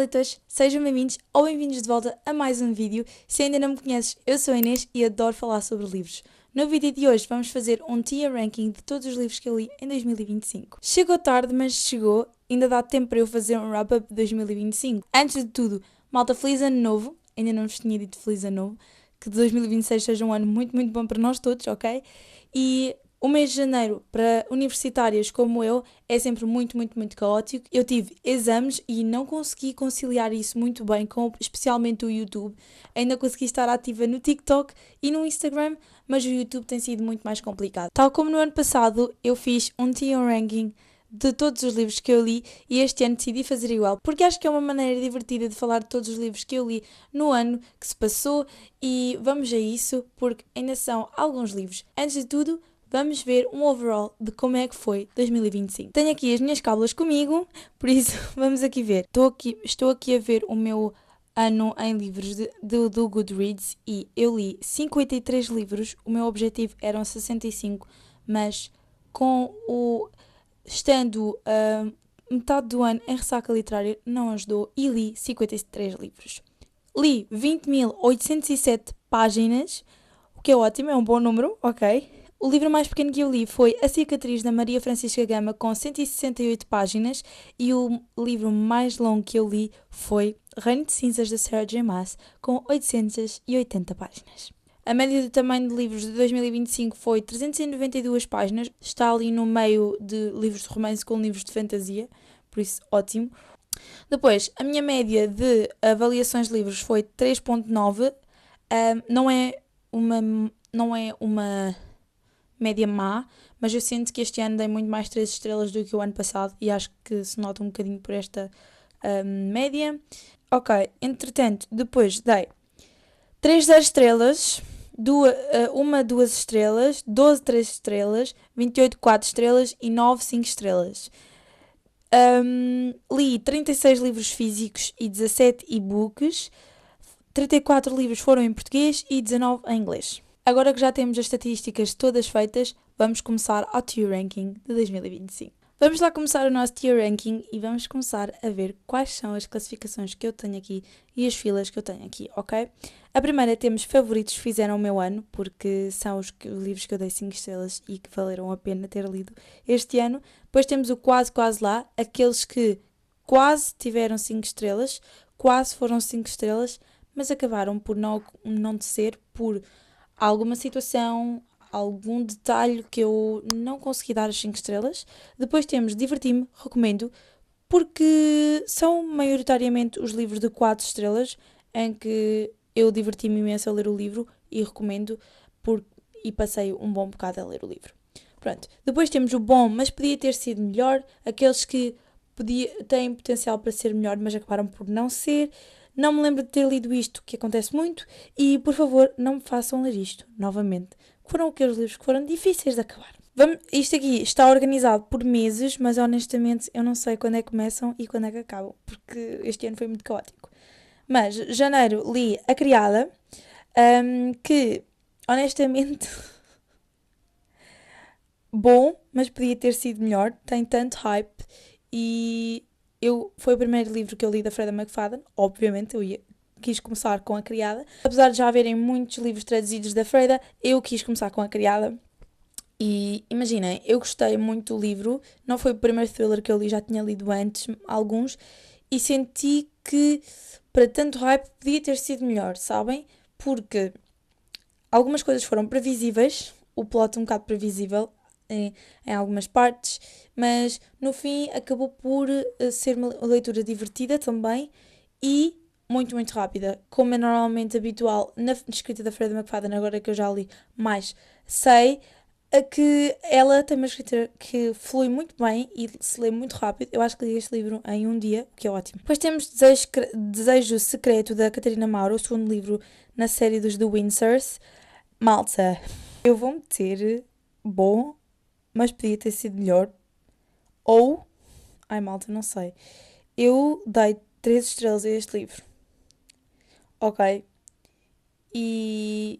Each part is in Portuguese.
leitores, sejam bem-vindos ou bem-vindos de volta a mais um vídeo. Se ainda não me conheces, eu sou a Inês e adoro falar sobre livros. No vídeo de hoje vamos fazer um tier ranking de todos os livros que eu li em 2025. Chegou tarde, mas chegou, ainda dá tempo para eu fazer um wrap-up de 2025. Antes de tudo, malta, feliz ano novo, ainda não vos tinha dito feliz ano novo, que 2026 seja um ano muito, muito bom para nós todos, ok? E o mês de janeiro para universitárias como eu é sempre muito, muito, muito caótico. Eu tive exames e não consegui conciliar isso muito bem com especialmente o YouTube. Ainda consegui estar ativa no TikTok e no Instagram, mas o YouTube tem sido muito mais complicado. Tal como no ano passado, eu fiz um tier ranking de todos os livros que eu li e este ano decidi fazer igual, porque acho que é uma maneira divertida de falar de todos os livros que eu li no ano que se passou e vamos a isso, porque ainda são alguns livros. Antes de tudo, vamos ver um overall de como é que foi 2025. Tenho aqui as minhas cábulas comigo, por isso vamos aqui ver. Estou aqui a ver o meu ano em livros do Goodreads e eu li 53 livros. O meu objetivo eram 65, mas estando metade do ano em ressaca literária não ajudou e li 53 livros. Li 20.807 páginas, o que é ótimo, é um bom número, ok? O livro mais pequeno que eu li foi A Cicatriz, da Maria Francisca Gama, com 168 páginas, e o livro mais longo que eu li foi Reino de Cinzas, da Sarah J. Maas, com 880 páginas. A média do tamanho de livros de 2025 foi 392 páginas, está ali no meio de livros de romance com livros de fantasia, por isso ótimo. Depois, a minha média de avaliações de livros foi 3.9, não é uma média má, mas eu sinto que este ano dei muito mais 3 estrelas do que o ano passado e acho que se nota um bocadinho por esta média. Ok, entretanto, depois dei 3 0 estrelas, 2 estrelas, 12 3 estrelas, 28 4 estrelas e 9 5 estrelas. Li 36 livros físicos e 17 e-books, 34 livros foram em português e 19 em inglês. Agora que já temos as estatísticas todas feitas, vamos começar ao tier ranking de 2025. Vamos lá começar o nosso tier ranking e vamos começar a ver quais são as classificações que eu tenho aqui e as filas que eu tenho aqui, ok? A primeira temos favoritos que fizeram o meu ano, porque são os livros que eu dei 5 estrelas e que valeram a pena ter lido este ano. Depois temos o quase, quase lá, aqueles que quase tiveram 5 estrelas, quase foram 5 estrelas, mas acabaram por não ser por alguma situação, algum detalhe que eu não consegui dar as 5 estrelas. Depois temos Diverti-me, recomendo, porque são maioritariamente os livros de 4 estrelas, em que eu diverti-me imenso a ler o livro e recomendo, e passei um bom bocado a ler o livro. Pronto. Depois temos o bom, mas podia ter sido melhor, aqueles que têm potencial para ser melhor, mas acabaram por não ser. Não me lembro de ter lido isto, que acontece muito, e por favor não me façam ler isto novamente. Foram aqueles livros que foram difíceis de acabar. Isto aqui está organizado por meses, mas honestamente eu não sei quando é que começam e quando é que acabam, porque este ano foi muito caótico. Mas janeiro li A Criada, que honestamente bom, mas podia ter sido melhor, tem tanto hype e foi o primeiro livro que eu li da Freida McFadden, obviamente quis começar com A Criada. Apesar de já haverem muitos livros traduzidos da Freida, eu quis começar com A Criada. E imaginem, eu gostei muito do livro, não foi o primeiro thriller que eu li, já tinha lido antes alguns, e senti que para tanto hype podia ter sido melhor, sabem? Porque algumas coisas foram previsíveis, o plot um bocado previsível em algumas partes, mas no fim acabou por ser uma leitura divertida também e muito, muito rápida, como é normalmente habitual na escrita da Freida McFadden, agora que eu já li mais, sei que ela tem uma escrita que flui muito bem e se lê muito rápido. Eu acho que li este livro em um dia, o que é ótimo. Depois temos Desejo Secreto, da Catarina Mauro, o segundo livro na série dos The Windsors. Malta, eu vou meter bom, mas podia ter sido melhor. Ou, ai malta, não sei. Eu dei 3 estrelas a este livro. Ok. E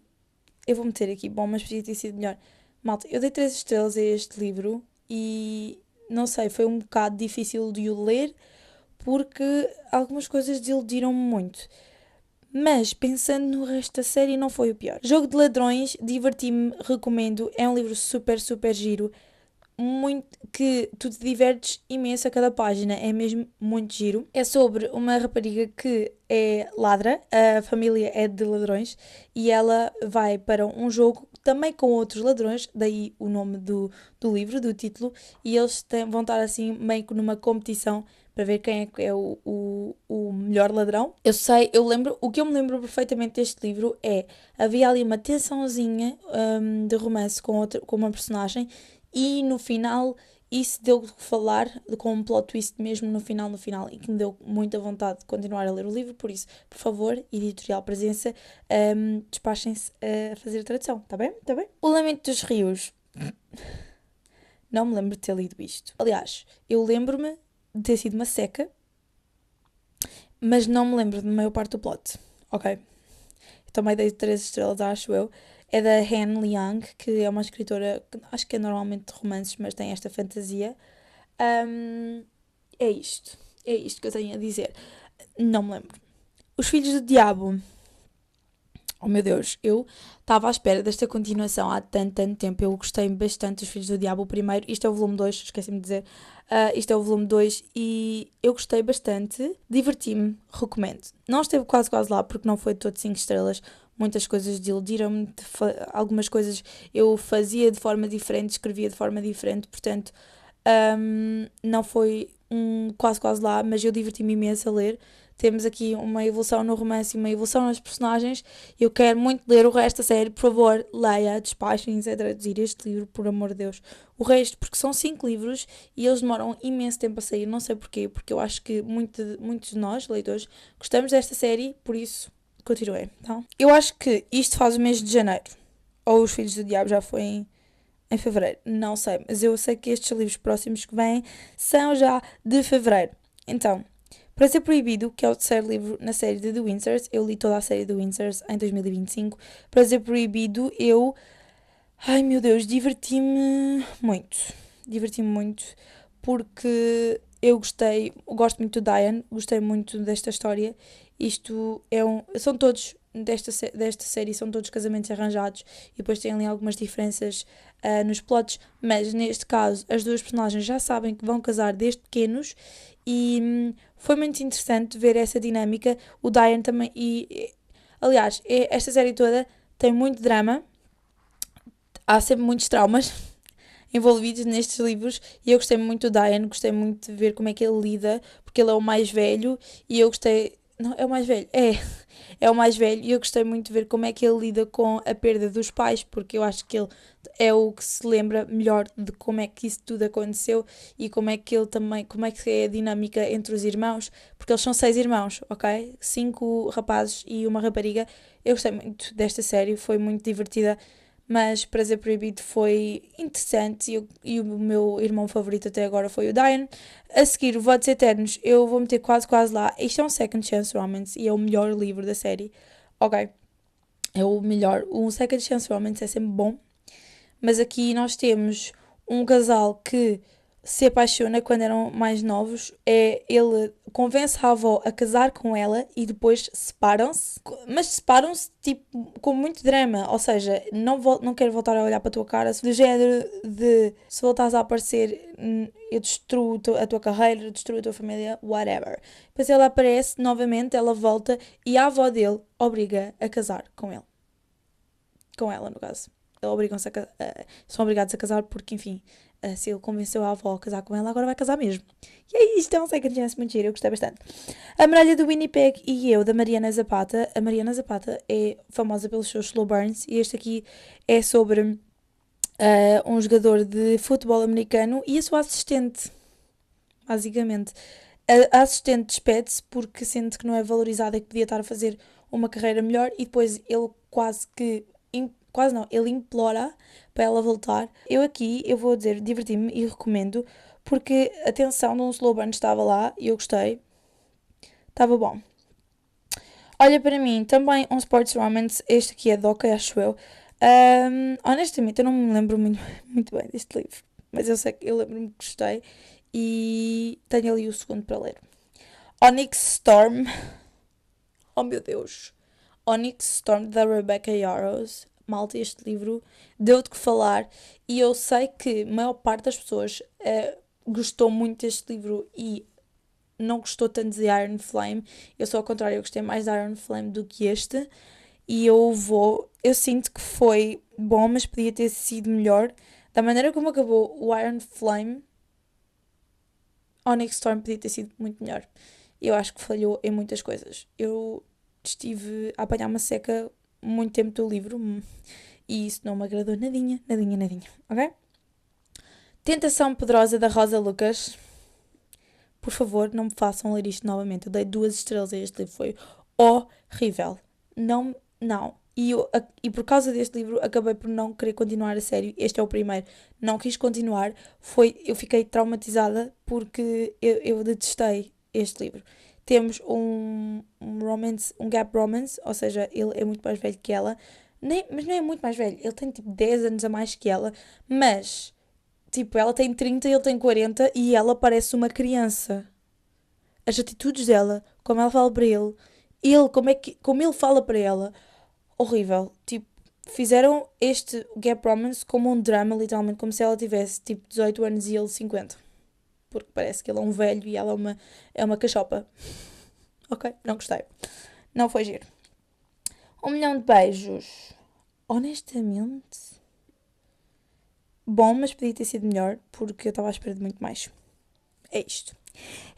eu vou meter aqui bom, mas podia ter sido melhor. Malta, eu dei 3 estrelas a este livro e não sei, foi um bocado difícil de o ler porque algumas coisas desiludiram-me muito. Mas, pensando no resto da série, não foi o pior. Jogo de Ladrões, diverti-me, recomendo. É um livro super, super giro. Muito, que tu te divertes imenso a cada página, é mesmo muito giro. É sobre uma rapariga que é ladra, a família é de ladrões, e ela vai para um jogo também com outros ladrões, daí o nome do livro, do título, e eles vão estar assim meio que numa competição para ver quem é que é o melhor ladrão. O que eu me lembro perfeitamente deste livro é, havia ali uma tensãozinha de romance com uma personagem, e no final isso deu de falar, com um plot twist mesmo no final, e que me deu muita vontade de continuar a ler o livro. Por isso, por favor, Editorial Presença, despachem-se a fazer a tradução, tá bem? Tá bem? O Lamento dos Rios. Não me lembro de ter lido isto. Aliás, eu lembro-me de ter sido uma seca, mas não me lembro da maior parte do plot, ok? Eu também dei 3 estrelas, acho eu. É da Han Liang, que é uma escritora que acho que é normalmente de romances, mas tem esta fantasia. É isto. É isto que eu tenho a dizer. Não me lembro. Os Filhos do Diabo. Oh meu Deus, eu estava à espera desta continuação há tanto tempo. Eu gostei bastante dos Filhos do Diabo. O primeiro, isto é o volume 2, esqueci-me de dizer. Isto é o volume 2 e eu gostei bastante. Diverti-me, recomendo. Não esteve quase lá porque não foi de todo 5 estrelas. Muitas coisas desiludiram-me. Algumas coisas eu fazia de forma diferente, escrevia de forma diferente, portanto, não foi quase lá, mas eu diverti-me imenso a ler. Temos aqui uma evolução no romance e uma evolução nas personagens. Eu quero muito ler o resto da série. Por favor, leia, despachem-se a traduzir este livro, por amor de Deus. O resto, porque são 5 livros e eles demoram imenso tempo a sair. Não sei porquê, porque eu acho que muitos de nós, leitores, gostamos desta série, por isso, continuem. Então, eu acho que isto faz o mês de janeiro. Ou Os Filhos do Diabo já foi em fevereiro. Não sei, mas eu sei que estes livros próximos que vêm são já de fevereiro. Então, Prazer Proibido, que é o terceiro livro na série de The Windsors. Eu li toda a série de The Windsors em 2025. Prazer Proibido, ai meu Deus, diverti-me muito, porque eu gosto muito do Diane, gostei muito desta história. Isto são todos, desta série, são todos casamentos arranjados, e depois tem ali algumas diferenças nos plots, mas neste caso as duas personagens já sabem que vão casar desde pequenos, e foi muito interessante ver essa dinâmica. O Diane também, aliás, esta série toda tem muito drama, há sempre muitos traumas envolvidos nestes livros, e eu gostei muito do Diane, gostei muito de ver como é que ele lida, porque ele é o mais velho, e eu gostei... Não, é o mais velho? É o mais velho, e eu gostei muito de ver como é que ele lida com a perda dos pais, porque eu acho que ele é o que se lembra melhor de como é que isso tudo aconteceu, e como é que ele também, como é que é a dinâmica entre os irmãos, porque eles são 6 irmãos, ok? 5 rapazes e uma rapariga. Eu gostei muito desta série, foi muito divertida, mas Prazer Proibido foi interessante, e o meu irmão favorito até agora foi o Diane. A seguir, o Votos Eternos, eu vou meter quase lá. Isto é um Second Chance Romance e é o melhor livro da série. Ok, é o melhor. Um Second Chance Romance é sempre bom, mas aqui nós temos um casal que se apaixona quando eram mais novos. Ele convence a avó a casar com ela e depois separam-se, mas separam-se tipo com muito drama, ou seja, não quero voltar a olhar para a tua cara, do género de se voltares a aparecer, eu destruo a tua carreira, destruo a tua família, whatever. Depois ela aparece novamente, ela volta, e a avó dele obriga a casar com ele. Com ela, no caso. São obrigados a casar porque, enfim, se ele convenceu a avó a casar com ela, agora vai casar mesmo. E é isto, é um second chance muito giro, eu gostei bastante. A Medalha do Winnipeg e Eu, da Mariana Zapata. A Mariana Zapata é famosa pelos seus slow burns, e este aqui é sobre um jogador de futebol americano e a sua assistente, basicamente. A assistente despede-se porque sente que não é valorizada e que podia estar a fazer uma carreira melhor, e depois ele ele implora para ela voltar. Eu vou dizer, diverti-me e recomendo, porque a tensão de um slow burn estava lá e eu gostei. Estava bom. Olha para mim, também um sports romance, este aqui é Doca, acho eu. Honestamente, eu não me lembro muito bem deste livro, mas eu lembro-me que gostei, e tenho ali o segundo para ler. Onyx Storm. Oh meu Deus. Onyx Storm da Rebecca Yarros. Malta, este livro deu de que falar e eu sei que a maior parte das pessoas gostou muito deste livro e não gostou tanto de Iron Flame. Eu sou ao contrário, eu gostei mais de Iron Flame do que este. E eu sinto que foi bom, mas podia ter sido melhor. Da maneira como acabou o Iron Flame, Onyx Storm podia ter sido muito melhor. Eu acho que falhou em muitas coisas. Eu estive a apanhar uma seca muito tempo do livro e isso não me agradou nadinha, nadinha, nadinha, ok? Tentação Poderosa da Rosa Lucas. Por favor, não me façam ler isto novamente. Eu dei 2 estrelas a este livro. Foi horrível. Não, não. E por causa deste livro acabei por não querer continuar a sério. Este é o primeiro. Não quis continuar. Eu fiquei traumatizada porque eu detestei este livro. Temos um romance, um gap romance, ou seja, ele é muito mais velho que ela. Mas não é muito mais velho. Ele tem tipo 10 anos a mais que ela. Mas tipo, ela tem 30 e ele tem 40 e ela parece uma criança. As atitudes dela, como ela fala para ele como ele fala para ela, horrível. Tipo, fizeram este Gap Romance como um drama, literalmente, como se ela tivesse tipo 18 anos e ele 50. Porque parece que ele é um velho e ela é uma cachopa. Ok, não gostei. Não foi giro. 1 milhão de beijos. Honestamente, bom, mas podia ter sido melhor porque eu estava à espera de muito mais. É isto.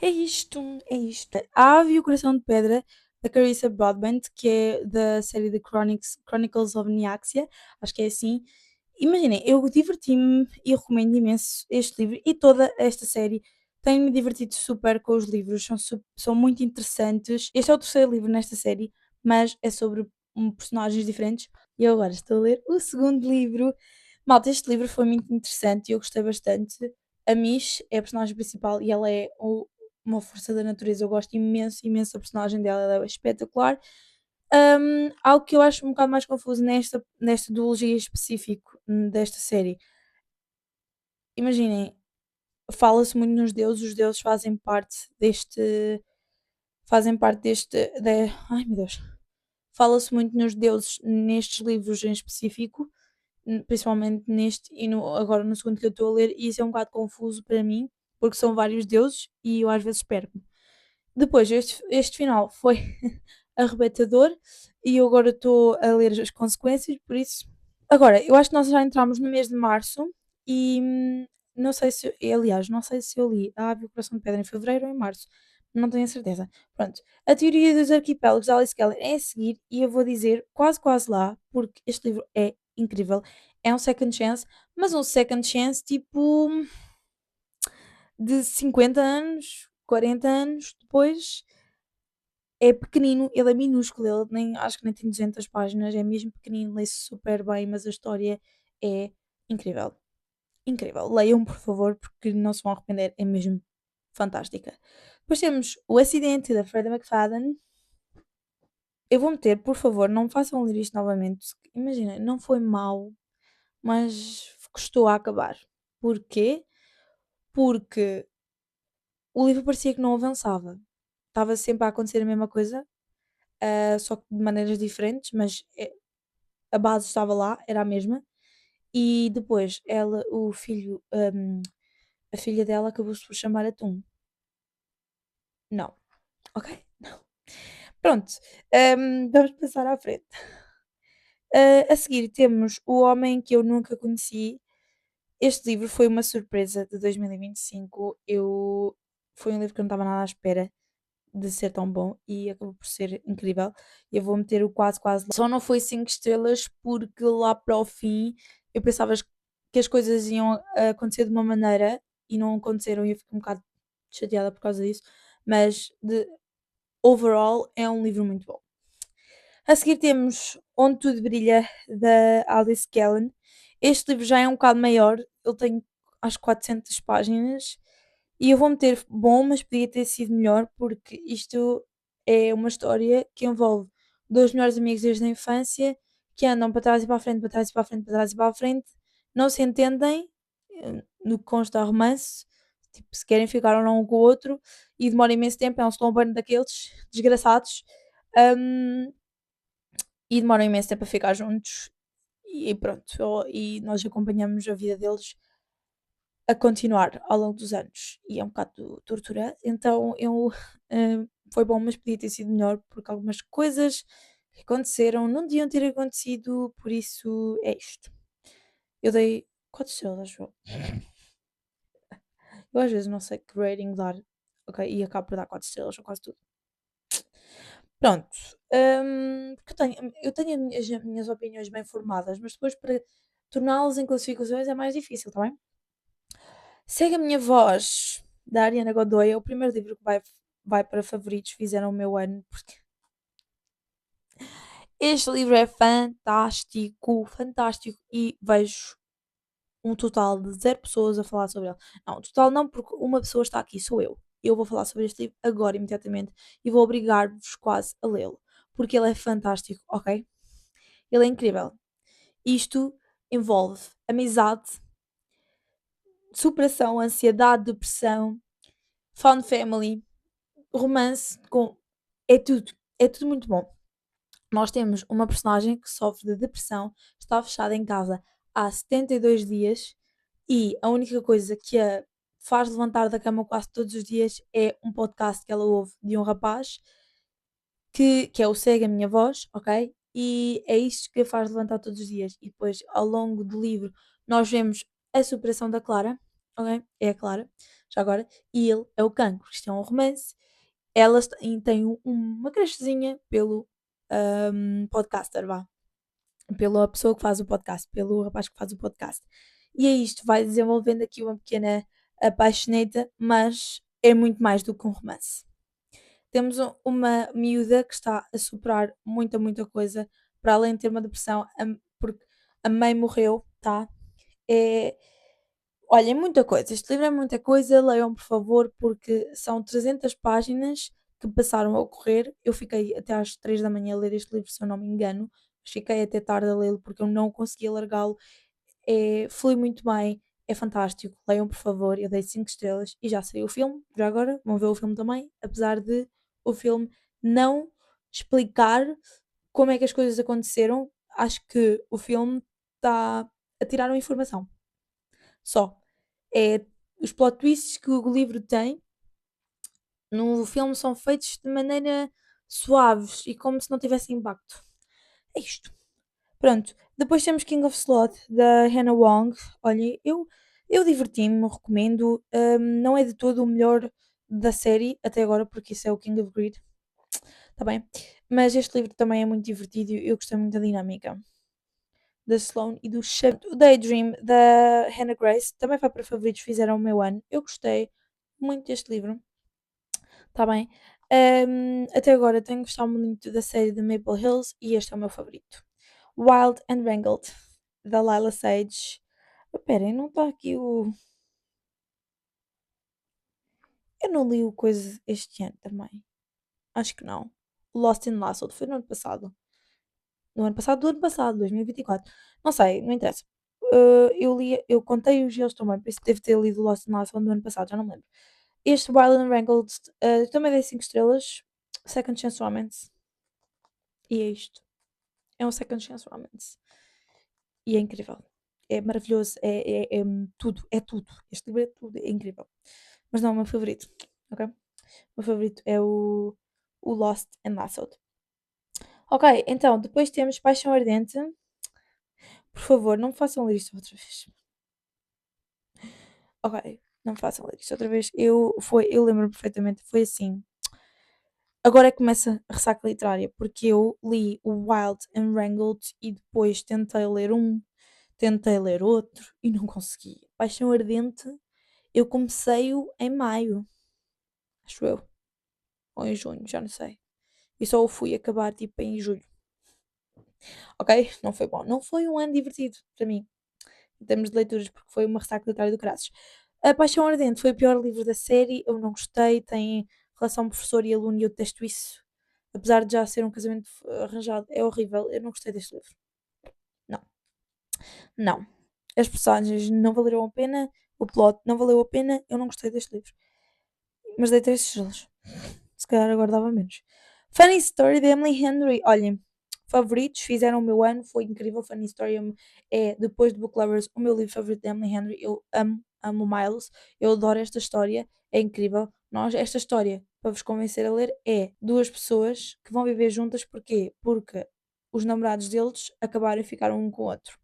É isto, é isto. A Ave e o Coração de Pedra, da Carissa Broadbent, que é da série The Chronicles of Nyaxia, acho que é assim. Imaginem, eu diverti-me e recomendo imenso este livro e toda esta série. Tenho-me divertido super com os livros, são muito interessantes. Este é o terceiro livro nesta série, mas é sobre personagens diferentes. E eu agora estou a ler o segundo livro. Malta, este livro foi muito interessante e eu gostei bastante. A Mish é a personagem principal e ela é uma força da natureza. Eu gosto imenso, imenso da personagem dela, ela é espetacular. Algo que eu acho um bocado mais confuso nesta duologia específico desta série. Imaginem, fala-se muito nos deuses, os deuses ai meu Deus. Fala-se muito nos deuses nestes livros em específico, principalmente neste e agora no segundo que eu estou a ler, e isso é um bocado confuso para mim, porque são vários deuses e eu às vezes perco-me. Depois, este final foi arrebatador e eu agora estou a ler as consequências, por isso. Agora, eu acho que nós já entramos no mês de março e não sei se. Aliás, não sei se eu li A Ave e o Coração de Pedra em fevereiro ou em março. Não tenho a certeza. Pronto. A teoria dos arquipélagos de Alice Keller é a seguir e eu vou dizer quase quase lá, porque este livro é incrível. É um second chance, mas um second chance tipo de 50 anos, 40 anos depois. É pequenino, ele é minúsculo, ele nem, acho que nem tem 200 páginas, é mesmo pequenino, lê-se super bem, mas a história é incrível. Incrível. Leiam, por favor, porque não se vão arrepender, é mesmo fantástica. Depois temos O Acidente da Freida McFadden. Eu vou meter, por favor, não me façam ler isto novamente. Imagina, não foi mau, mas custou a acabar. Porquê? Porque o livro parecia que não avançava. Estava sempre a acontecer a mesma coisa, só que de maneiras diferentes, mas a base estava lá, era a mesma. E depois a filha dela acabou-se por chamar Atum. Não, ok? Não. Pronto, vamos passar à frente. A seguir temos O Homem que Eu Nunca Conheci. Este livro foi uma surpresa de 2025. Foi um livro que eu não estava nada à espera de ser tão bom e acabou por ser incrível. Eu vou meter o quase quase. Só não foi 5 estrelas porque lá para o fim eu pensava que as coisas iam acontecer de uma maneira e não aconteceram e eu fico um bocado chateada por causa disso. Mas overall é um livro muito bom. A seguir temos Onde Tudo Brilha, da Alice Kellen. Este livro já é um bocado maior, ele tem acho 400 páginas e eu vou meter bom, mas podia ter sido melhor porque isto é uma história que envolve dois melhores amigos desde a infância que andam para trás e para a frente, para trás e para a frente, para trás e para a frente, não se entendem no que consta ao romance, tipo, se querem ficar ou não um com o outro e demora imenso tempo, é um slow burn daqueles desgraçados. hum, e demoram imenso tempo a ficar juntos e pronto, e nós acompanhamos a vida deles a continuar ao longo dos anos e é um bocado tortura. Então eu foi bom, mas podia ter sido melhor porque algumas coisas que aconteceram não deviam ter acontecido, por isso é isto. Eu dei 4 estrelas, acho eu. Eu às vezes não sei que rating dar, ok, e acabo por dar 4 estrelas ou quase tudo. Pronto, porque eu tenho as minhas opiniões bem formadas, mas depois para torná-las em classificações é mais difícil, tá bem? Segue a Minha Voz, da Ariana Godoy, é o primeiro livro que vai para favoritos, fizeram o meu ano, porque este livro é fantástico, fantástico, e vejo um total de 0 pessoas a falar sobre ele. Não, total não, porque uma pessoa está aqui, sou eu. Eu vou falar sobre este livro agora, imediatamente, e vou obrigar-vos quase a lê-lo, porque ele é fantástico, ok? Ele é incrível. Isto envolve amizade, superação, ansiedade, depressão, found family, romance, com. É tudo. É tudo muito bom. Nós temos uma personagem que sofre de depressão, está fechada em casa há 72 dias e a única coisa que a faz levantar da cama quase todos os dias é um podcast que ela ouve de um rapaz que é o Segue a Minha Voz, ok? E é isto que a faz levantar todos os dias. E depois, ao longo do livro, nós vemos a superação da Clara, ok? É a Clara, já agora, e ele é o Cancro. Isto é um romance. Ela tem uma crushzinha pelo podcaster, vá. Pela pessoa que faz o podcast, pelo rapaz que faz o podcast. E é isto, vai desenvolvendo aqui uma pequena apaixoneta, mas é muito mais do que um romance. Temos uma miúda que está a superar muita, muita coisa, para além de ter uma depressão, porque a mãe morreu, tá? É, olha, é muita coisa. Este livro é muita coisa. Leiam, por favor, porque são 300 páginas que passaram a ocorrer. Eu fiquei até às 3 da manhã a ler este livro, se eu não me engano. Mas fiquei até tarde a lê-lo porque eu não conseguia largá-lo. Flui muito bem, é fantástico. Leiam, por favor. Eu dei 5 estrelas e já saiu o filme. Já agora, vão ver o filme também. Apesar de o filme não explicar como é que as coisas aconteceram, acho que o filme está a tirar uma informação. Só. É, os plot twists que o livro tem no filme são feitos de maneira suaves e como se não tivesse impacto. É isto. Pronto. Depois temos King of Sloth, da Hannah Wong. Olhem, eu diverti-me, recomendo. Não é de todo o melhor da série até agora, porque isso é o King of Greed. Tá bem? Mas este livro também é muito divertido e eu gostei muito da dinâmica da Sloane e do Xavier. O Daydream, da Hannah Grace, também vai para favoritos, fizeram o meu ano. Eu gostei muito deste livro, tá bem? Até agora tenho gostado muito da série de Maple Hills e este é o meu favorito. Wild and Wrangled, da Lila Sage. Esperem, não está aqui o. Eu não li o coisa este ano também. Acho que não. Lost in Lasso, foi no ano passado. No ano passado, do ano passado, 2024. Não sei, não interessa. Eu contei os eles também, por isso devo ter lido Lost in Last do ano passado, já não me lembro. Este Wild and Wrangled também dei 5 estrelas. Second Chance Romance. E é isto. É um Second Chance Romance. E é incrível. É maravilhoso. É tudo. É tudo. Este livro é tudo. É incrível. Mas não é o meu favorito. Ok? O meu favorito é o Lost and Lassoed. Ok, então depois temos Paixão Ardente. Por favor, não me façam ler isto outra vez. Ok, não me façam ler isto outra vez. Eu lembro perfeitamente, foi assim. Agora é que começa a ressaca literária, porque eu li o Wild and Wrangled e depois tentei ler um, tentei ler outro e não consegui. Paixão Ardente, eu comecei-o em maio, acho eu, ou em junho, já não sei. E só o fui acabar tipo em julho. Ok? Não foi bom. Não foi um ano divertido para mim, em termos de leituras, porque foi uma ressaca literária do caraças. A Paixão Ardente foi o pior livro da série, eu não gostei, tem relação professor e aluno e eu detesto isso. Apesar de já ser um casamento arranjado, é horrível, eu não gostei deste livro. Não, não. As personagens não valeram a pena, o plot não valeu a pena, eu não gostei deste livro. Mas dei 3 estrelas. Se calhar agora dava menos. Funny Story de Emily Henry. Olhem, favoritos, fizeram o meu ano, foi incrível. Funny Story é, depois de Book Lovers, o meu livro favorito de Emily Henry. Eu amo Miles, eu adoro esta história, é incrível. Esta história, para vos convencer a ler, é duas pessoas que vão viver juntas, porquê? Porque os namorados deles acabaram e ficaram um com o outro.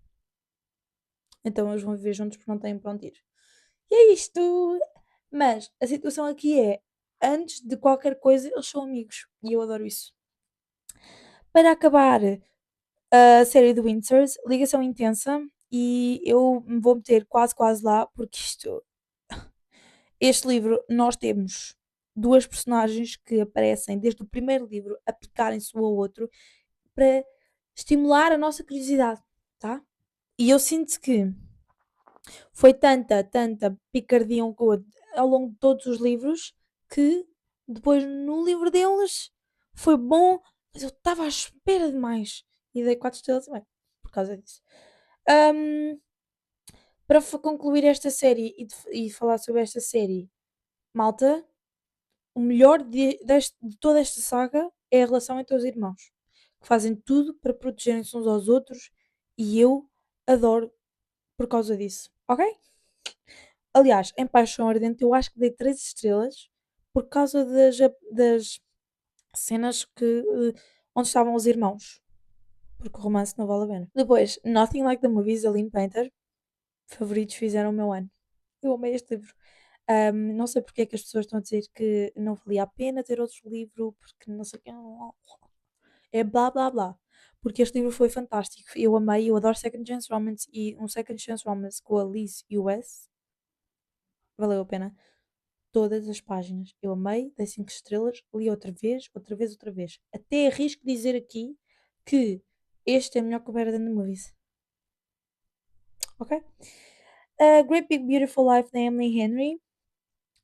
Então eles vão viver juntos porque não têm para onde ir. E é isto! Mas a situação aqui é, antes de qualquer coisa, eles são amigos. E eu adoro isso. Para acabar a série do Windsors, Ligação Intensa, e eu me vou meter quase quase lá, porque este livro, nós temos duas personagens que aparecem desde o primeiro livro a picarem-se um ao outro para estimular a nossa curiosidade, tá? E eu sinto que foi tanta picardia um com o outro ao longo de todos os livros que depois no livro deles foi bom, mas eu estava à espera de mais. E dei 4 estrelas também, por causa disso. Ahm, para concluir esta série e falar sobre esta série, malta, o melhor de toda esta saga é a relação entre os irmãos, que fazem tudo para protegerem-se uns aos outros e eu adoro por causa disso, ok? Aliás, em Paixão Ardente eu acho que dei 3 estrelas por causa das cenas onde estavam os irmãos. Porque o romance não vale a pena. Depois, Nothing Like the Movies, da Lynn Painter. Favoritos fizeram o meu ano. Eu amei este livro. Não sei porque é que as pessoas estão a dizer que não valia a pena ter outro livro, porque não sei o que. É blá blá blá. Porque este livro foi fantástico. Eu amei, eu adoro Second Chance Romance e um Second Chance Romance com a Liz US. Valeu a pena. Todas as páginas. Eu amei, dei 5 estrelas, li outra vez, outra vez, outra vez. Até arrisco dizer aqui que este é melhor que o Better Than the Movies. Ok? A Great Big Beautiful Life da Emily Henry.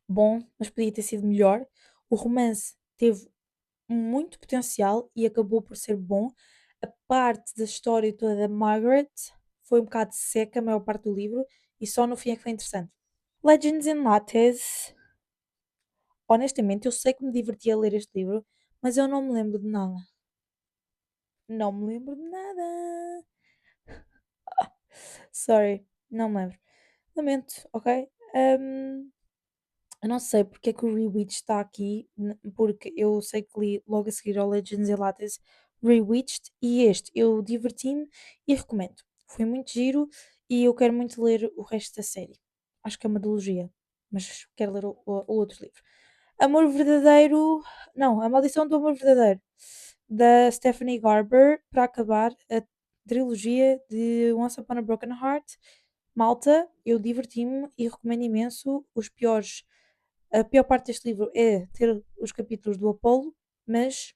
Bom, mas podia ter sido melhor. O romance teve muito potencial e acabou por ser bom. A parte da história toda da Margaret foi um bocado seca a maior parte do livro e só no fim é que foi interessante. Legends in Lattes. Honestamente, eu sei que me diverti a ler este livro, mas eu não me lembro de nada. Não me lembro de nada. Sorry, não me lembro. Lamento, ok? Um, eu não sei porque é que o Rewitch está aqui, porque eu sei que li logo a seguir ao Legends and Lattes Rewitched e este eu diverti-me e recomendo. Foi muito giro e eu quero muito ler o resto da série. Acho que é uma trilogia, mas quero ler o outro livro. Amor Verdadeiro. Não, A Maldição do Amor Verdadeiro, da Stephanie Garber, para acabar a trilogia de Once Upon a Broken Heart. Malta, eu diverti-me e recomendo imenso. A pior parte deste livro é ter os capítulos do Apolo, mas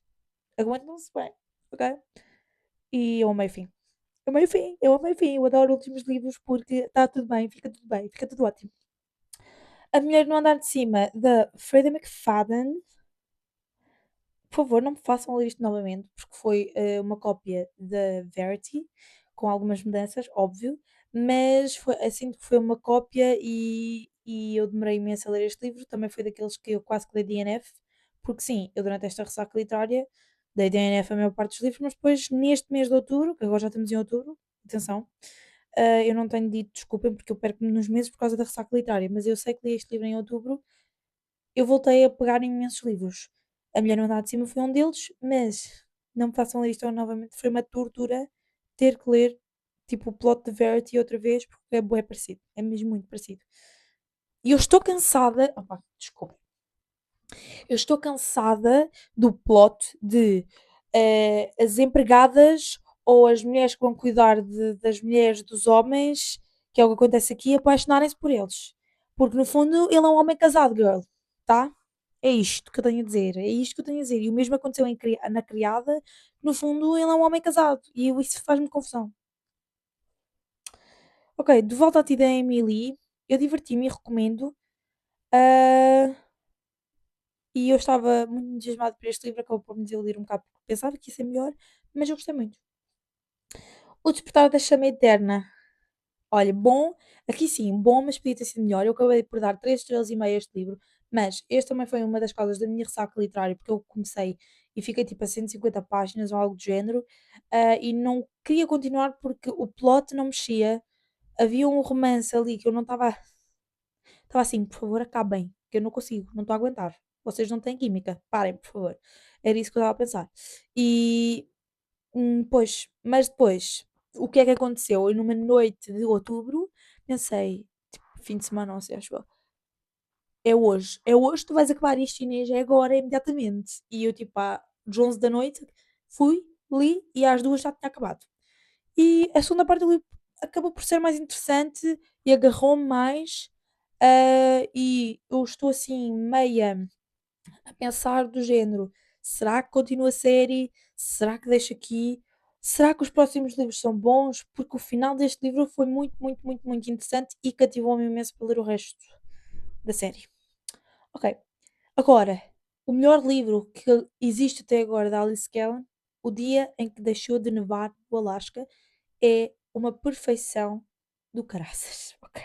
aguentam-se bem, ok? E eu amei o fim. Eu amei o fim, eu amei o fim. Eu adoro últimos livros porque está tudo bem, fica tudo ótimo. A Mulher no Andar de Cima, da Freida McFadden. Por favor, não me façam ler isto novamente, porque foi uma cópia da Verity, com algumas mudanças, óbvio, mas foi, assim que foi uma cópia e eu demorei imenso a ler este livro. Também foi daqueles que eu quase que dei DNF, porque sim, eu durante esta ressaca literária dei DNF a maior parte dos livros, mas depois neste mês de outubro, que agora já estamos em outubro, atenção, eu não tenho dito desculpem porque eu perco-me nos meses por causa da ressaca literária, mas eu sei que li este livro em outubro. Eu voltei a pegar em imensos livros. A Mulher no Andar de Cima foi um deles, mas não me façam ler isto novamente. Foi uma tortura ter que ler tipo o plot de Verity outra vez, porque é bué parecido. É mesmo muito parecido. E eu estou cansada. Opa, desculpa. Eu estou cansada do plot de as empregadas ou as mulheres que vão cuidar das mulheres dos homens, que é o que acontece aqui, apaixonarem-se por eles. Porque no fundo ele é um homem casado, girl. Tá? É isto que eu tenho a dizer. É isto que eu tenho a dizer. E o mesmo aconteceu na criada. No fundo ele é um homem casado. E isso faz-me confusão. Ok, de volta à ti da Emily. Eu diverti-me e recomendo. Ah, e eu estava muito entusiasmada por este livro, acabou por me desiludir um bocado porque pensava que ia ser melhor, mas eu gostei muito. O Despertar da Chama Eterna. Olha, bom, aqui sim, bom, mas podia ter sido melhor. Eu acabei por dar 3 estrelas e meia a este livro, mas este também foi uma das causas da minha ressaca literária, porque eu comecei e fiquei tipo a 150 páginas ou algo do género, e não queria continuar porque o plot não mexia. Havia um romance ali que eu não estava assim: "Por favor, acabem, que eu não consigo, não estou a aguentar. Vocês não têm química, parem, por favor". Era isso que eu estava a pensar. E, pois, mas depois, o que é que aconteceu? Eu numa noite de outubro pensei, tipo, fim de semana, ou seja, acho eu, é hoje que tu vais acabar isto, Inês, é agora, é imediatamente. E eu, tipo, às 11 da noite, fui, li e às 2 já tinha acabado. E a segunda parte do livro acabou por ser mais interessante e agarrou-me mais. E eu estou assim, meia a pensar do género: será que continua a série? Será que deixo aqui? Será que os próximos livros são bons? Porque o final deste livro foi muito, muito, muito, muito interessante e cativou-me imenso para ler o resto da série. Ok, agora, o melhor livro que existe até agora da Alice Callan, O Dia em que Deixou de Nevar no Alasca, é uma perfeição do caraças, ok?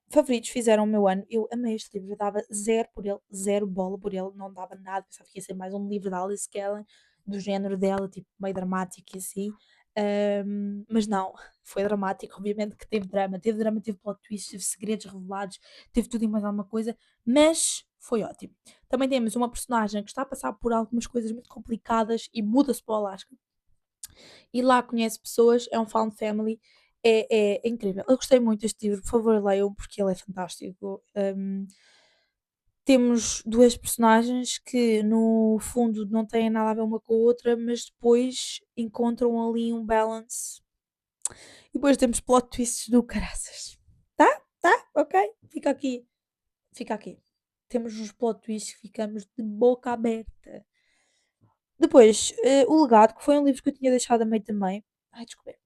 Favoritos fizeram o meu ano. Eu amei este livro, eu dava zero por ele, zero bola por ele, não dava nada. Pensava que ia ser mais um livro da Alice Callan, do género dela, tipo meio dramático e assim. Mas não, foi dramático. Obviamente que teve drama, teve plot twists, teve segredos revelados, teve tudo e mais alguma coisa, mas foi ótimo. Também temos uma personagem que está a passar por algumas coisas muito complicadas e muda-se para o Alasca e lá conhece pessoas, é um found family, é incrível. Eu gostei muito deste livro, por favor leiam porque ele é fantástico. Temos duas personagens que no fundo não têm nada a ver uma com a outra, mas depois encontram ali um balance e depois temos plot twists do caraças. Tá? Tá? Ok? Fica aqui. Fica aqui. Temos uns plot twists que ficamos de boca aberta. Depois, O Legado, que foi um livro que eu tinha deixado a meio também. Ai, desculpa.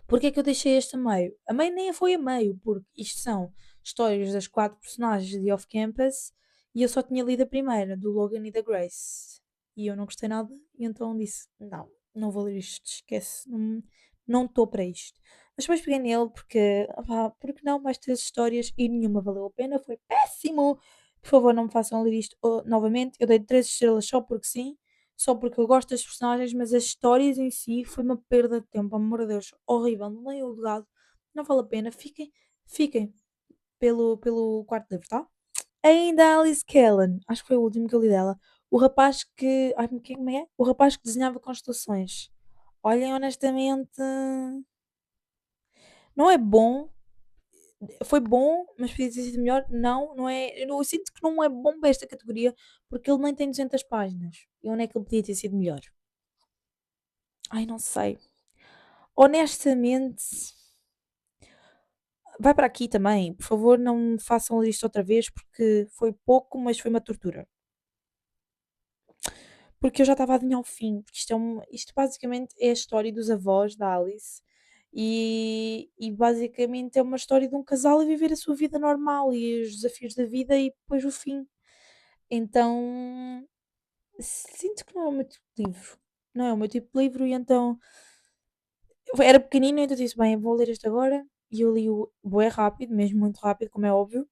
Porque é que eu deixei este a meio? A meio nem foi a meio, porque isto são histórias das quatro personagens de Off Campus e eu só tinha lido a primeira, do Logan e da Grace. E eu não gostei nada, e então disse: não, não vou ler isto, esquece, não estou para isto. Mas depois peguei nele porque, porque não, mais três histórias e nenhuma valeu a pena, foi péssimo. Por favor, não me façam ler isto novamente. Eu dei 3 estrelas só porque sim, só porque eu gosto das personagens, mas as histórias em si foi uma perda de tempo, amor de Deus, horrível. Não leiam o legado, não vale a pena. Fiquem pelo quarto livro, tá? Ainda a Alice Callan, acho que foi o último que eu li dela. O rapaz que. Ai, como é? O rapaz que desenhava constelações. Olhem, honestamente, não é bom. Foi bom, mas podia ter sido melhor. Não, não é. Eu sinto que não é bom para esta categoria porque ele nem tem 200 páginas. E onde é que ele podia ter sido melhor? Ai, não sei. Honestamente, vai para aqui também. Por favor, não me façam isto outra vez porque foi pouco, mas foi uma tortura. Porque eu já estava a adivinhar o fim. Porque isto basicamente é a história dos avós da Alice. E basicamente é uma história de um casal a viver a sua vida normal e os desafios da vida e depois o fim. Então sinto que não é o meu tipo de livro. Não é o meu tipo de livro e então eu era pequenina, então disse, bem, vou ler este agora. E eu li-o bué rápido, mesmo muito rápido, como é óbvio.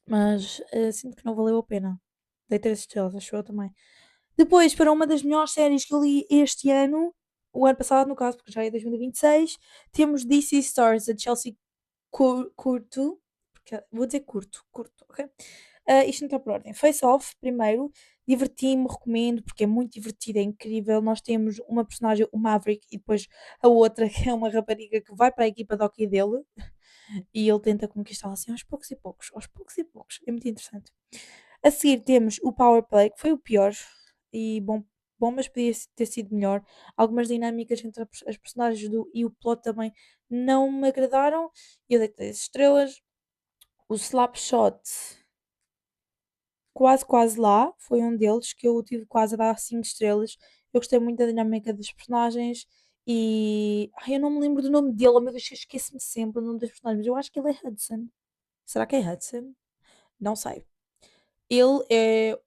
Mas sinto que não valeu a pena. Dei 3 estrelas, acho eu também. Depois, para uma das melhores séries que eu li este ano, o ano passado, no caso, porque já é 2026, temos DC Stars, da Chelsea Curto. Vou dizer curto, ok? Isto não está por ordem. Face Off, primeiro. Diverti-me, recomendo, porque é muito divertido, é incrível. Nós temos uma personagem, o Maverick, e depois a outra, que é uma rapariga que vai para a equipa de hockey dele, e ele tenta conquistá-la assim aos poucos e poucos, aos poucos e poucos. É muito interessante. A seguir temos o Power Play, que foi o pior, e bom, mas podia ter sido melhor. Algumas dinâmicas entre as personagens e o plot também não me agradaram. Eu dei 3 estrelas. O Slapshot, quase lá, foi um deles que eu tive quase a dar 5 estrelas. Eu gostei muito da dinâmica dos personagens e. Ai, eu não me lembro do nome dele, oh meu Deus, eu esqueço-me sempre o nome dos personagens, mas eu acho que ele é Hudson. Será que é Hudson? Não sei. Ele é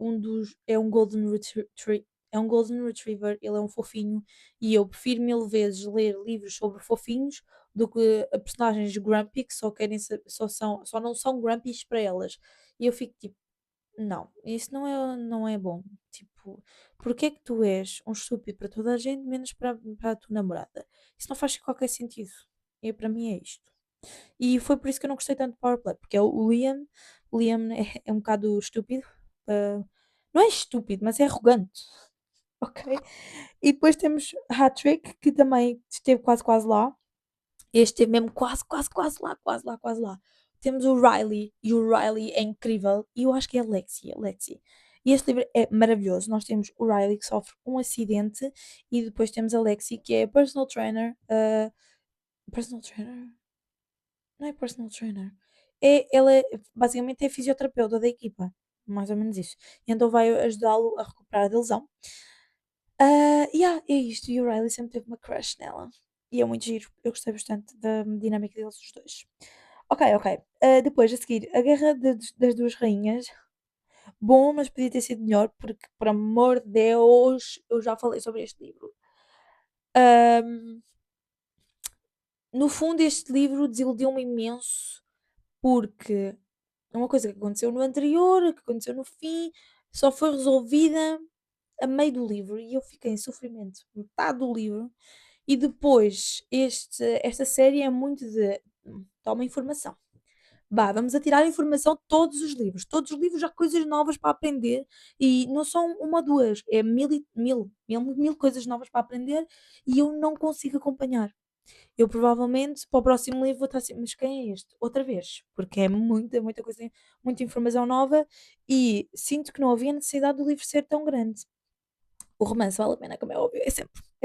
um Golden Retriever, ele é um fofinho e eu prefiro mil vezes ler livros sobre fofinhos do que a personagens grumpy que só querem só não são grumpies para elas. E eu fico tipo, não, isso não é bom. Tipo, porque é que tu és um estúpido para toda a gente, menos para a tua namorada? Isso não faz qualquer sentido. E para mim é isto. E foi por isso que eu não gostei tanto de Powerplay, porque é o Liam. O Liam é um bocado estúpido. ah, não é estúpido, mas é arrogante. Ok? E depois temos Hat-Trick, que também esteve quase quase lá. Este é mesmo quase, quase, quase lá, quase lá, quase lá. Temos o Riley, e o Riley é incrível, e eu acho que é a Lexi, a Lexi. E este livro é maravilhoso. Nós temos o Riley que sofre um acidente, e depois temos a Lexi que é personal trainer. Personal trainer? Não é personal trainer. Ela basicamente é fisioterapeuta da equipa, mais ou menos isso. E então vai ajudá-lo a recuperar da lesão. É isto. E o Riley sempre teve uma crush nela. E é muito giro. Eu gostei bastante da dinâmica deles, os dois. Ok, ok. Depois, a seguir, a Guerra das Duas Rainhas. Bom, mas podia ter sido melhor, porque, por amor de Deus, eu já falei sobre este livro. Ahm, no fundo, este livro desiludiu-me imenso, porque é uma coisa que aconteceu no anterior, que aconteceu no fim, só foi resolvida a meio do livro e eu fiquei em sofrimento metade do livro. E depois, esta série é muito de toma informação. Bah, vamos a tirar informação de todos os livros. Todos os livros há coisas novas para aprender e não são uma ou duas, é mil coisas novas para aprender e eu não consigo acompanhar. Eu provavelmente para o próximo livro vou estar assim, mas quem é este? Outra vez, porque é muita coisa, muita informação nova e sinto que não havia necessidade do livro ser tão grande. O romance vale a pena, como é óbvio, é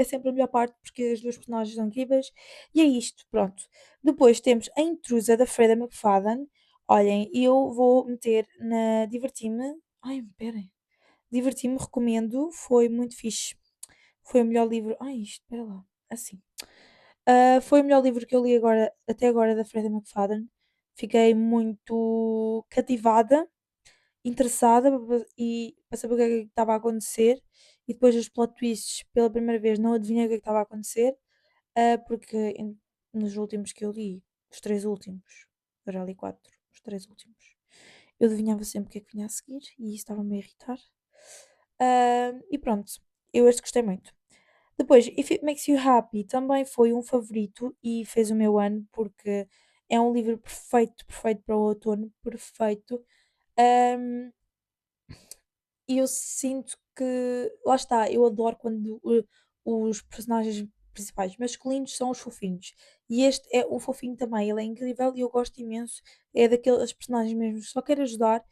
sempre a melhor parte porque as duas personagens são incríveis e é isto, pronto. Depois temos A Intrusa da Freda McFadden. Olhem, eu vou meter na Diverti-me. Ai, esperem. Diverti-me, recomendo, foi muito fixe. Foi o melhor livro. Ai, isto, espera lá. Assim. Foi o melhor livro que eu li agora, até agora da Freda McFadden. Fiquei muito cativada, interessada e para saber o que é que estava a acontecer. E depois dos plot twists, pela primeira vez, não adivinhei o que é que estava a acontecer, porque nos últimos que eu li, os três últimos, eu já li quatro, os três últimos, eu adivinhava sempre o que é que vinha a seguir e isso estava-me a irritar. E pronto, eu este gostei muito. Depois, If It Makes You Happy também foi um favorito e fez o meu ano porque é um livro perfeito, perfeito para o outono, perfeito. Ahm, e eu sinto que, lá está, eu adoro quando os personagens principais masculinos são os fofinhos. E este é o fofinho também, ele é incrível e eu gosto imenso. É daqueles personagens mesmo que só quer ajudar.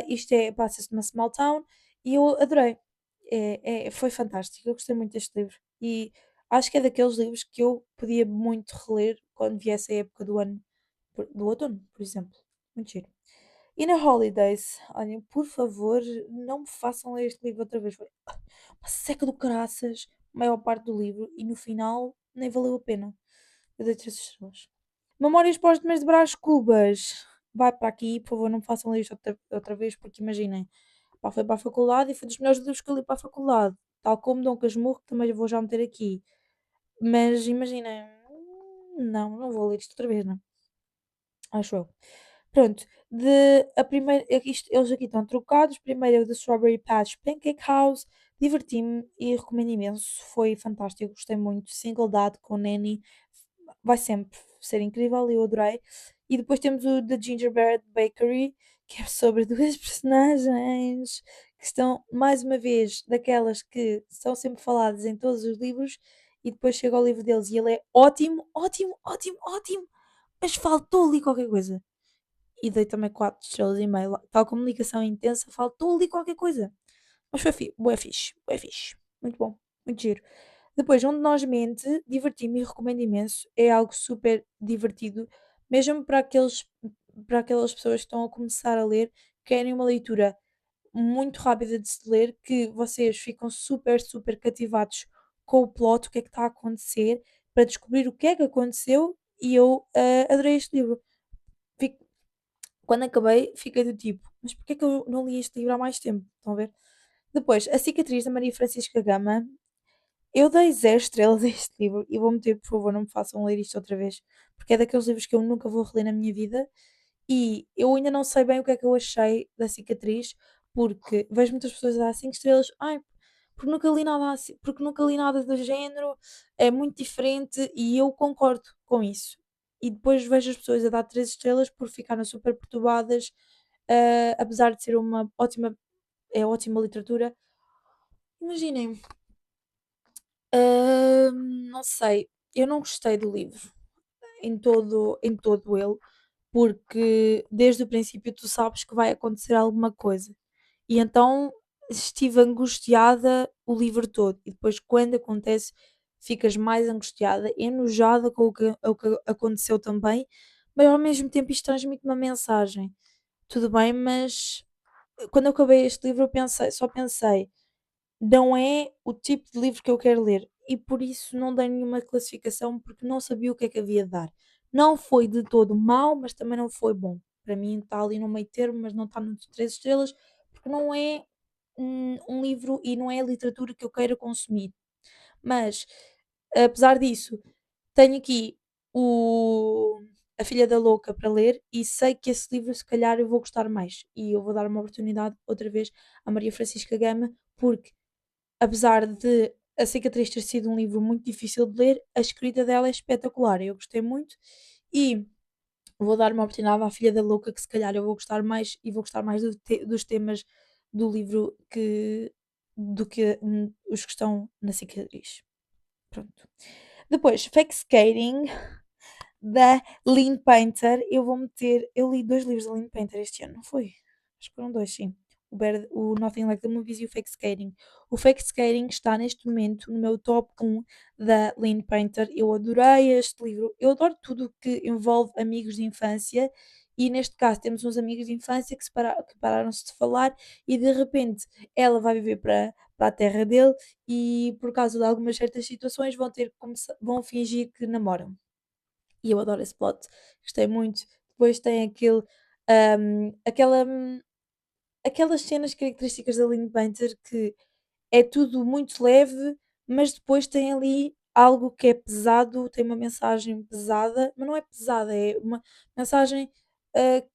Isto passa-se numa small town e eu adorei. Foi fantástico, eu gostei muito deste livro. E acho que é daqueles livros que eu podia muito reler quando viesse a época do ano, do outono, por exemplo. Muito giro. E na Holidays, olhem, por favor, não me façam ler este livro outra vez. Foi uma seca do caraças, a maior parte do livro, e no final nem valeu a pena. Eu dei 3 estrelas. Memórias Póstumas de Brás Cubas. Vai para aqui, por favor, não me façam ler isto outra vez, porque imaginem, pá, foi para a faculdade e foi dos melhores livros que eu li para a faculdade. Tal como Dom Casmurro, que também vou já meter aqui. Mas imaginem, não vou ler isto outra vez, não. Acho eu. Pronto, a primeira, eles aqui estão trocados. Primeiro é o The Strawberry Patch Pancake House. Diverti-me e recomendo imenso. Foi fantástico, gostei muito. Single Dad com Nanny vai sempre ser incrível. Eu adorei. E depois temos o The Gingerbread Bakery, que é sobre duas personagens que estão, mais uma vez, daquelas que são sempre faladas em todos os livros. E depois chega ao livro deles e ele é ótimo, ótimo, ótimo, ótimo. Mas faltou ali qualquer coisa e dei também 4 estrelas e meio. Tal como ligação intensa, faltou ali qualquer coisa. Mas foi bué fixe, bué fixe. Muito bom, muito giro. Depois, Onde Nós Mente, diverti-me e recomendo imenso. É algo super divertido, mesmo para aquelas pessoas que estão a começar a ler, querem uma leitura muito rápida de se ler, que vocês ficam super cativados com o plot, o que é que está a acontecer, para descobrir o que é que aconteceu. E eu adorei este livro. Fico quando acabei, fiquei do tipo, mas porquê é que eu não li este livro há mais tempo? Estão a ver? Depois, A Cicatriz da Maria Francisca Gama. Eu dei 0 estrelas a este livro e vou meter, por favor, não me façam ler isto outra vez, porque é daqueles livros que eu nunca vou reler na minha vida e eu ainda não sei bem o que é que eu achei da cicatriz, porque vejo muitas pessoas a dar 5 estrelas, ai, porque nunca li nada assim, porque nunca li nada do género, é muito diferente e eu concordo com isso. E depois vejo as pessoas a dar 3 estrelas por ficarem super perturbadas, apesar de ser uma ótima, é ótima literatura. Imaginem, não sei, eu não gostei do livro em todo ele, porque desde o princípio tu sabes que vai acontecer alguma coisa. E então estive angustiada o livro todo. E depois, quando acontece, ficas mais angustiada, enojada com o que aconteceu também, mas ao mesmo tempo isto transmite uma mensagem. Tudo bem, mas quando eu acabei este livro, eu pensei, só pensei não é o tipo de livro que eu quero ler e por isso não dei nenhuma classificação porque não sabia o que é que havia de dar. Não foi de todo mau, mas também não foi bom. Para mim está ali no meio termo, mas não está nos 3 estrelas, porque não é um livro e não é a literatura que eu queira consumir. Mas, apesar disso, tenho aqui o A Filha da Louca para ler e sei que esse livro se calhar eu vou gostar mais. E eu vou dar uma oportunidade outra vez à Maria Francisca Gama, porque apesar de A Cicatriz ter sido um livro muito difícil de ler, a escrita dela é espetacular. Eu gostei muito e vou dar uma oportunidade à Filha da Louca, que se calhar eu vou gostar mais e vou gostar mais dos temas do livro do que os que estão na cicatriz. Pronto. Depois, Fake Skating, da Lynn Painter. Eu vou meter. Eu li 2 livros da Lynn Painter este ano, não foi? Acho que foram 2, sim. O Nothing Like the Movies e o Fake Skating. O Fake Skating está neste momento no meu top 1 da Lynn Painter. Eu adorei este livro. Eu adoro tudo o que envolve amigos de infância. E neste caso temos uns amigos de infância que pararam-se de falar e de repente ela vai viver para a terra dele e por causa de algumas certas situações vão fingir que namoram. E eu adoro esse plot, gostei muito. Depois tem hum, aquela, hum, aquelas cenas características da Lynn Painter que é tudo muito leve, mas depois tem ali algo que é pesado, tem uma mensagem pesada, mas não é pesada, é uma mensagem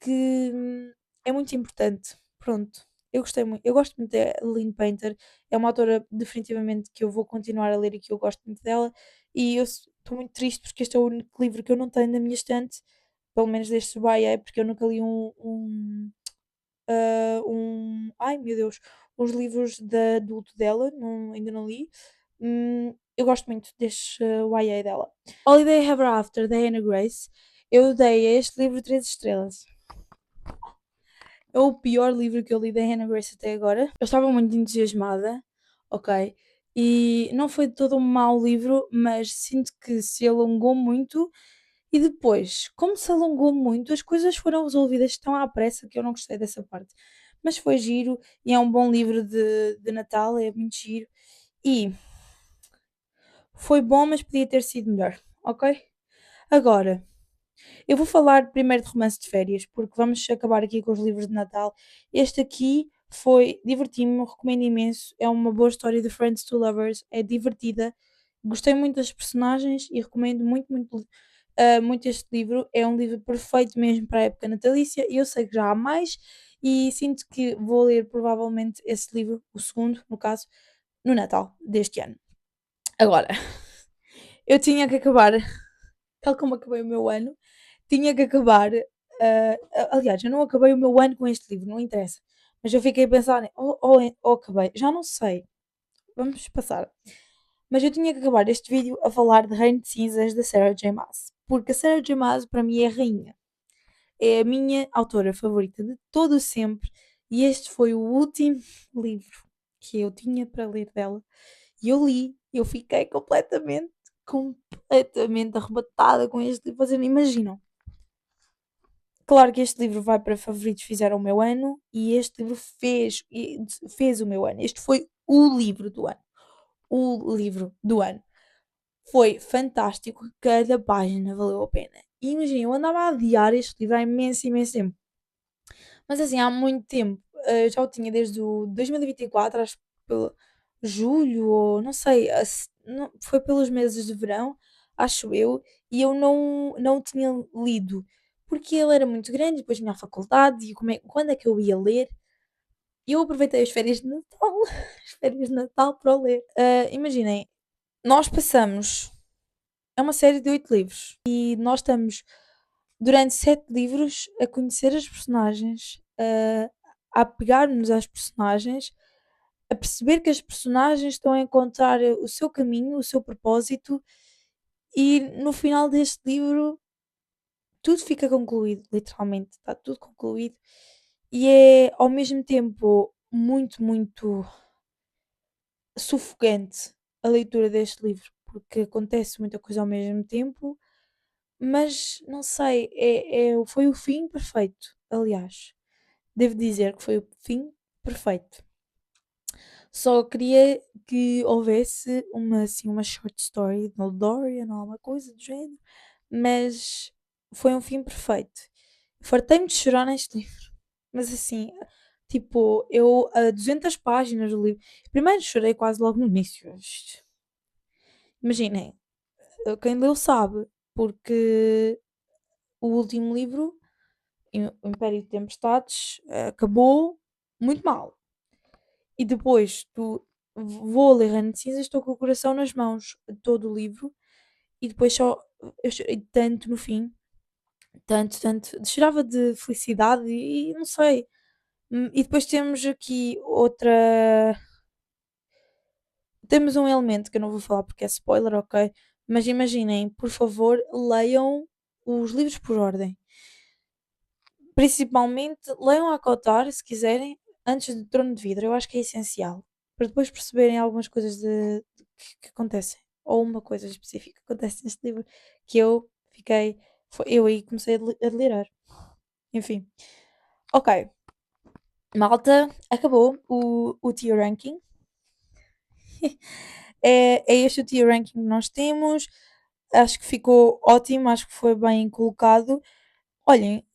que é muito importante. Pronto, eu gostei muito, eu gosto muito da Lynn Painter, é uma autora definitivamente que eu vou continuar a ler e que eu gosto muito dela, e eu estou muito triste porque este é o único livro que eu não tenho na minha estante, pelo menos deste YA, porque eu nunca li ai meu Deus, os livros de adulto dela, ainda não li. Eu gosto muito deste YA dela. Holiday Ever After, da Hannah Grace. Eu dei a este livro 3 estrelas. É o pior livro que eu li da Hannah Grace até agora. Eu estava muito entusiasmada, ok? E não foi de todo um mau livro, mas sinto que se alongou muito. E depois, como se alongou muito, as coisas foram resolvidas tão à pressa que eu não gostei dessa parte. Mas foi giro e é um bom livro de Natal, é muito giro. E foi bom, mas podia ter sido melhor, ok? Agora, eu vou falar primeiro de romance de férias, porque vamos acabar aqui com os livros de Natal. Este aqui foi diverti-me, recomendo imenso. É uma boa história de Friends to Lovers, é divertida. Gostei muito das personagens e recomendo muito, muito, muito este livro. É um livro perfeito mesmo para a época natalícia. Eu sei que já há mais e sinto que vou ler provavelmente esse livro, o segundo, no caso, no Natal deste ano. Agora, eu tinha que acabar, tal como acabei o meu ano, tinha que acabar. Aliás, eu não acabei o meu ano com este livro, não interessa. Mas eu fiquei a pensar, ou acabei, já não sei. Vamos passar. Mas eu tinha que acabar este vídeo a falar de Reino de Cinzas da Sarah J. Maas. Porque a Sarah J. Maas, para mim, é a rainha. É a minha autora favorita de todo o sempre. E este foi o último livro que eu tinha para ler dela. E eu li, eu fiquei completamente arrebatada com este livro. Vocês não imaginam. Claro que este livro vai para favoritos fizeram o meu ano e este livro fez o meu ano. Este foi o livro do ano. O livro do ano. Foi fantástico, cada página valeu a pena. E imagina, eu andava a adiar este livro há imenso, imenso tempo. Mas assim, há muito tempo. Eu já o tinha desde o 2024, acho que julho ou não sei, foi pelos meses de verão, acho eu, e eu não o tinha lido, porque ele era muito grande, depois vinha à faculdade e quando é que eu ia ler? E eu aproveitei as férias de Natal, as férias de Natal para o ler. Imaginem, nós passamos, é uma série de 8 livros e nós estamos durante 7 livros a conhecer as personagens, a apegar-nos às personagens, a perceber que as personagens estão a encontrar o seu caminho, o seu propósito, e no final deste livro tudo fica concluído, literalmente, está tudo concluído. E é ao mesmo tempo muito, muito sufocante a leitura deste livro, porque acontece muita coisa ao mesmo tempo, mas não sei, foi o fim perfeito, aliás. Devo dizer que foi o fim perfeito. Só queria que houvesse uma short story no Dorian ou alguma coisa do género, mas foi um fim perfeito. Fartei-me de chorar neste livro, mas assim, tipo, eu a 200 páginas do livro. Primeiro chorei quase logo no início. Imaginem, quem leu sabe, porque o último livro, O Império de Tempestades, acabou muito mal. E depois vou ler Reino de Cinzas, estou com o coração nas mãos de todo o livro e depois só eu chorei tanto no fim, tanto, tanto, chorava de felicidade e não sei. E depois temos aqui temos um elemento que eu não vou falar porque é spoiler, ok? Mas imaginem, por favor, leiam os livros por ordem. Principalmente, leiam a Kotar, se quiserem, antes de Trono de Vidro. Eu acho que é essencial. Para depois perceberem algumas coisas que acontecem. Ou uma coisa específica que acontece neste livro que eu fiquei. Eu aí comecei a delirar. Enfim. Ok. Malta, acabou o tier ranking. É este o tier ranking que nós temos. Acho que ficou ótimo, acho que foi bem colocado. Olhem,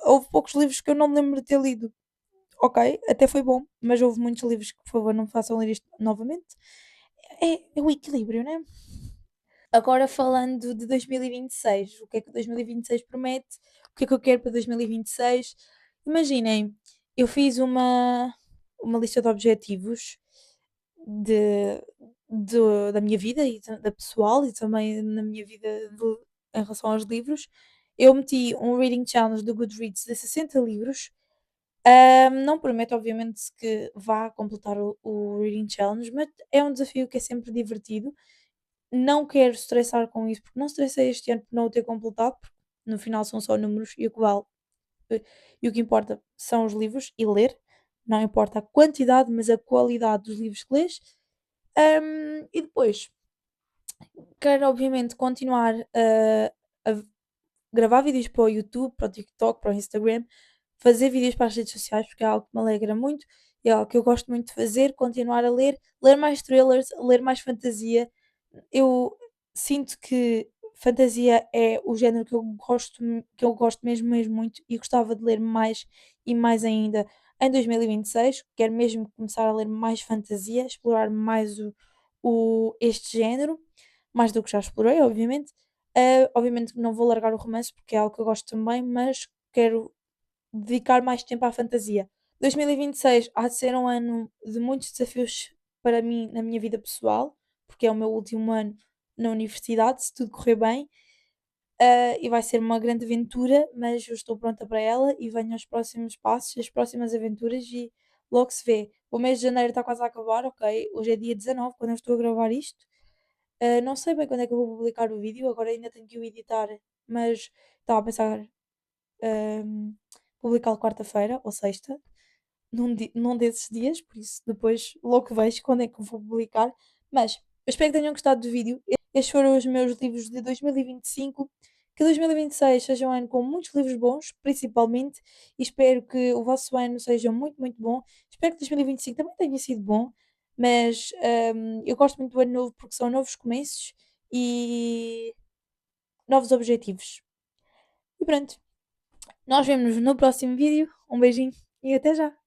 houve poucos livros que eu não me lembro de ter lido. Ok, até foi bom, mas houve muitos livros que, por favor, não me façam ler isto novamente. É o equilíbrio, né? Agora falando de 2026, o que é que 2026 promete? O que é que eu quero para 2026? Imaginem, eu fiz uma lista de objetivos de, da minha vida e da pessoal e também na minha vida em relação aos livros. Eu meti um reading challenge do Goodreads de 60 livros. Não prometo, obviamente, que vá completar o Reading Challenge, mas é um desafio que é sempre divertido. Não quero estressar com isso, porque não estressei este ano por não o ter completado, porque no final são só números e o que vale e o que importa são os livros e ler. Não importa a quantidade, mas a qualidade dos livros que lês. E depois, quero obviamente continuar a gravar vídeos para o YouTube, para o TikTok, para o Instagram, fazer vídeos para as redes sociais, porque é algo que me alegra muito, é algo que eu gosto muito de fazer, continuar a ler mais thrillers, ler mais fantasia. Eu sinto que fantasia é o género que eu gosto mesmo, mesmo muito e gostava de ler mais e mais ainda em 2026. Quero mesmo começar a ler mais fantasia, explorar mais este género, mais do que já explorei, obviamente. Obviamente que não vou largar o romance porque é algo que eu gosto também, mas quero dedicar mais tempo à fantasia. 2026 há de ser um ano de muitos desafios para mim na minha vida pessoal, porque é o meu último ano na universidade, se tudo correr bem, e vai ser uma grande aventura, mas eu estou pronta para ela e venho aos próximos passos, as próximas aventuras e logo se vê. O mês de janeiro está quase a acabar, ok? Hoje é dia 19, quando eu estou a gravar isto. Não sei bem quando é que eu vou publicar o vídeo, agora ainda tenho que o editar, mas estava a pensar ahm, publicá-lo quarta-feira ou sexta, num desses dias, por isso depois logo vejo quando é que eu vou publicar. Mas eu espero que tenham gostado do vídeo. Estes foram os meus livros de 2025. Que 2026 seja um ano com muitos livros bons, principalmente, e espero que o vosso ano seja muito, muito bom. Espero que 2025 também tenha sido bom, mas eu gosto muito do ano novo porque são novos começos e novos objetivos. E pronto, nós vemos no próximo vídeo. Um beijinho e até já!